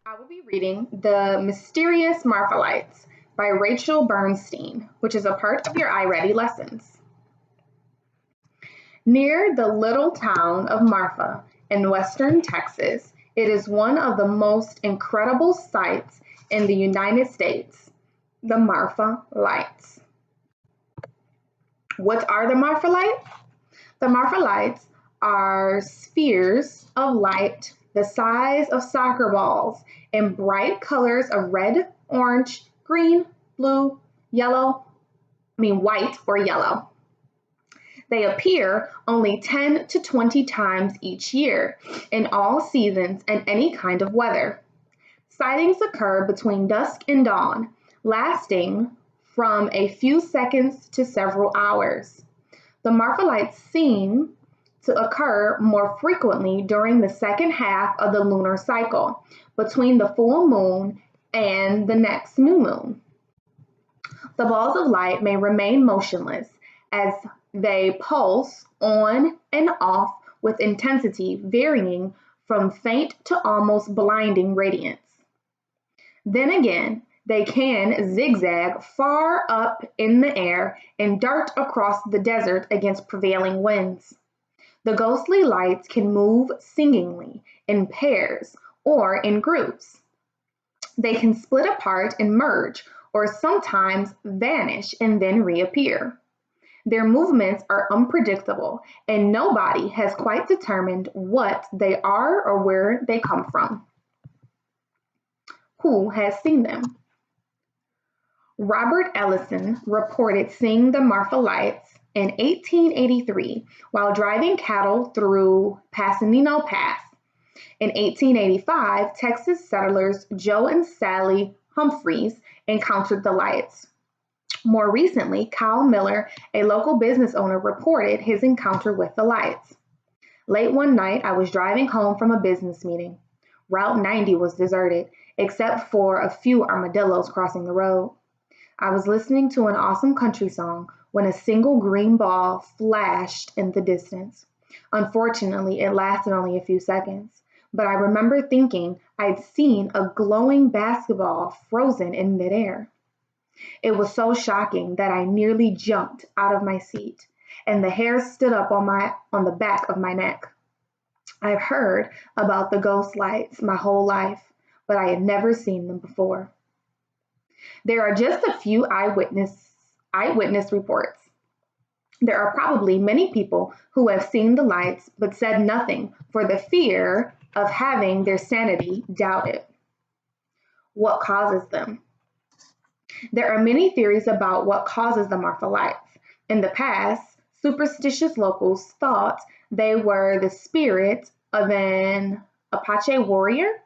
I will be reading The Mysterious Marphalites by Rachel Bernstein, which is a part of your iReady lessons. Near the little town of Marfa in western Texas, it is one of the most incredible sights in the United States, the Marfa Lights. What are the Marfa Lights? The Marfa Lights are spheres of light the size of soccer balls in bright colors of red, orange, green, blue, white or yellow. They appear only 10 to 20 times each year in all seasons and any kind of weather. Sightings occur between dusk and dawn, lasting from a few seconds to several hours. The Marfa lights seem to occur more frequently during the second half of the lunar cycle, between the full moon and the next new moon. The balls of light may remain motionless as they pulse on and off with intensity varying from faint to almost blinding radiance. Then again, they can zigzag far up in the air and dart across the desert against prevailing winds. The ghostly lights can move singingly in pairs or in groups. They can split apart and merge, or sometimes vanish and then reappear. Their movements are unpredictable, and nobody has quite determined what they are or where they come from. Who has seen them? Robert Ellison reported seeing the Marfa lights in 1883 while driving cattle through Passanino Pass. In 1885, Texas settlers Joe and Sally Humphreys encountered the lights. More recently, Kyle Miller, a local business owner, reported his encounter with the lights. Late one night, I was driving home from a business meeting. Route 90 was deserted, except for a few armadillos crossing the road. I was listening to an awesome country song when a single green ball flashed in the distance. Unfortunately, it lasted only a few seconds, but I remember thinking I'd seen a glowing basketball frozen in midair. It was so shocking that I nearly jumped out of my seat, and the hair stood up on the back of my neck. I've heard about the ghost lights my whole life, but I had never seen them before. There are just a few eyewitness reports. There are probably many people who have seen the lights but said nothing for the fear of having their sanity doubted. What causes them? There are many theories about what causes the Marfa lights. In the past, superstitious locals thought they were the spirit of an Apache warrior.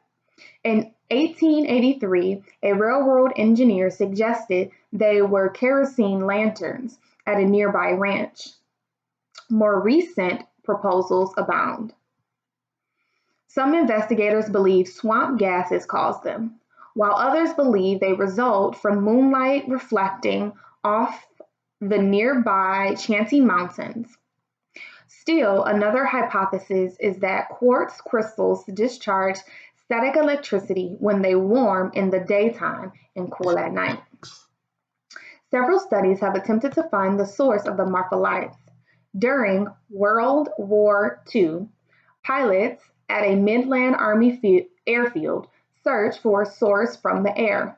In 1883, a railroad engineer suggested they were kerosene lanterns at a nearby ranch. More recent proposals abound. Some investigators believe swamp gases cause them, while others believe they result from moonlight reflecting off the nearby Chantey Mountains. Still, another hypothesis is that quartz crystals discharge static electricity when they warm in the daytime and cool at night. Several studies have attempted to find the source of the Marfa lights. During World War II, pilots at a Midland Army airfield searched for a source from the air.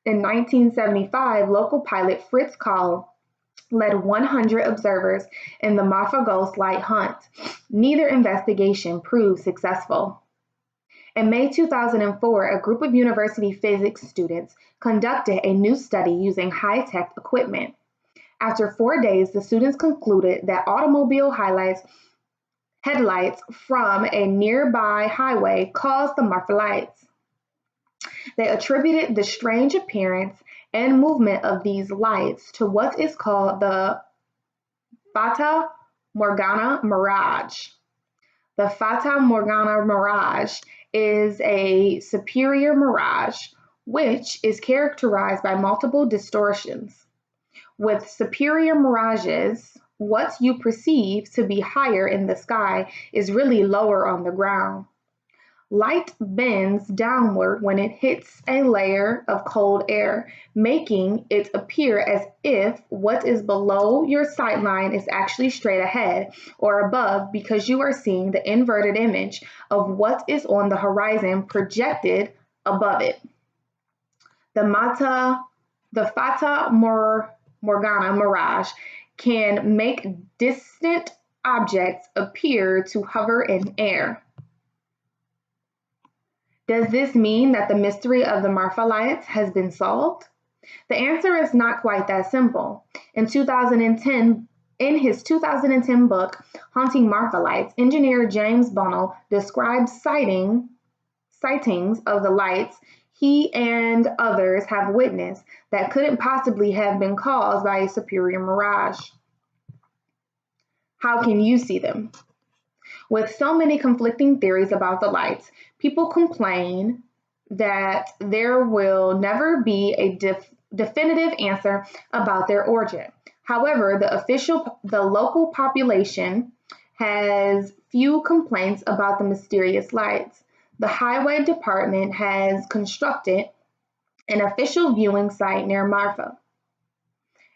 In 1975, local pilot Fritz Kahl led 100 observers in the Marfa ghost light hunt. Neither investigation proved successful. In May 2004, a group of university physics students conducted a new study using high-tech equipment. After 4 days, the students concluded that automobile headlights from a nearby highway caused the Marfa lights. They attributed the strange appearance and movement of these lights to what is called the Fata Morgana mirage. The Fata Morgana mirage is a superior mirage, which is characterized by multiple distortions. With superior mirages, what you perceive to be higher in the sky is really lower on the ground. Light bends downward when it hits a layer of cold air, making it appear as if what is below your sight line is actually straight ahead or above because you are seeing the inverted image of what is on the horizon projected above it. The Mata, the Fata Morgana mirage can make distant objects appear to hover in air. Does this mean that the mystery of the Marfa lights has been solved? The answer is not quite that simple. In his 2010 book, Haunting Marfa Lights, engineer James Bonnell describes sightings of the lights he and others have witnessed that couldn't possibly have been caused by a superior mirage. How can you see them? With so many conflicting theories about the lights, people complain that there will never be a definitive answer about their origin. However, the local population has few complaints about the mysterious lights. The highway department has constructed an official viewing site near Marfa.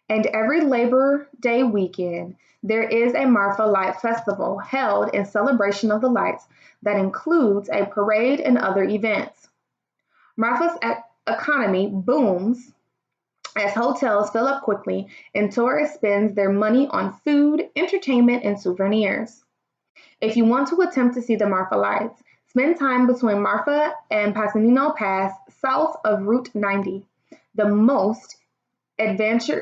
And every Labor Day weekend, there is a Marfa Light Festival held in celebration of the lights that includes a parade and other events. Marfa's economy booms as hotels fill up quickly and tourists spend their money on food, entertainment, and souvenirs. If you want to attempt to see the Marfa lights, spend time between Marfa and Pasanino Pass south of Route 90. The most adventurous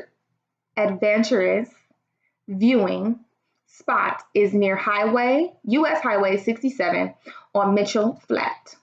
viewing spot is near US Highway 67 on Mitchell Flat.